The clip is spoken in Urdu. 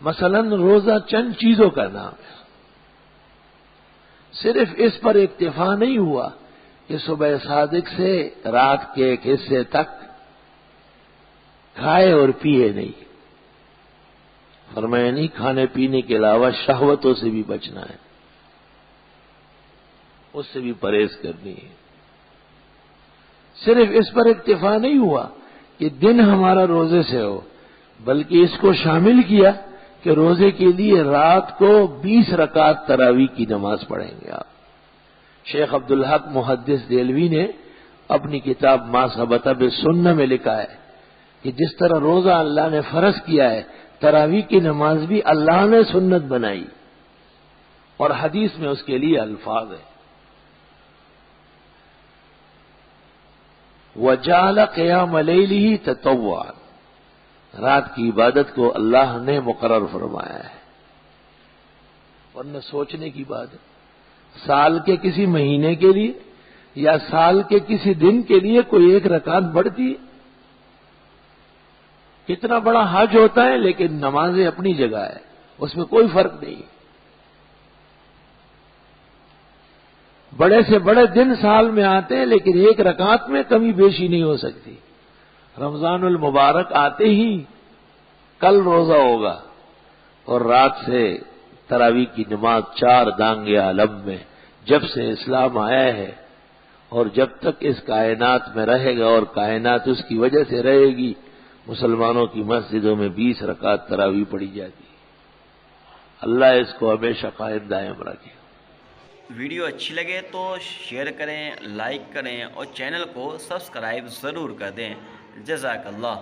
مثلاً روزہ چند چیزوں کا نام ہے، صرف اس پر اکتفا نہیں ہوا کہ صبح صادق سے رات کے ایک حصے تک کھائے اور پیے نہیں، فرمایا نہیں کھانے پینے کے علاوہ شہوتوں سے بھی بچنا ہے، اس سے بھی پرہیز کرنی ہے۔ صرف اس پر اکتفا نہیں ہوا کہ دن ہمارا روزے سے ہو، بلکہ اس کو شامل کیا کہ روزے کے لیے رات کو 20 رکعت تراویح کی نماز پڑھیں گے آپ۔ شیخ عبدالحق محدث دہلوی نے اپنی کتاب ما ثبت بالسنہ میں لکھا ہے کہ جس طرح روزہ اللہ نے فرض کیا ہے، تراویح کی نماز بھی اللہ نے سنت بنائی، اور حدیث میں اس کے لیے الفاظ ہیں، وَجَعَلَ قِيَامَ لَيْلِهِ تَطَوُّعًا، رات کی عبادت کو اللہ نے مقرر فرمایا ہے۔ ورنہ سوچنے کی بات ہے، سال کے کسی مہینے کے لیے یا سال کے کسی دن کے لیے کوئی ایک رکعت بڑھتی ہے؟ کتنا بڑا حج ہوتا ہے، لیکن نمازیں اپنی جگہ ہے، اس میں کوئی فرق نہیں۔ بڑے سے بڑے دن سال میں آتے ہیں، لیکن ایک رکعت میں کمی بیشی نہیں ہو سکتی۔ رمضان المبارک آتے ہی کل روزہ ہوگا، اور رات سے تراویح کی نماز 4 دانگ عالم میں جب سے اسلام آیا ہے اور جب تک اس کائنات میں رہے گا اور کائنات اس کی وجہ سے رہے گی، مسلمانوں کی مسجدوں میں 20 رکعت تراویح پڑھی جاتی ہے۔ اللہ اس کو ہمیشہ قائم دائم رکھے۔ ویڈیو اچھی لگے تو شیئر کریں، لائک کریں اور چینل کو سبسکرائب ضرور کر دیں۔ جزاک اللہ۔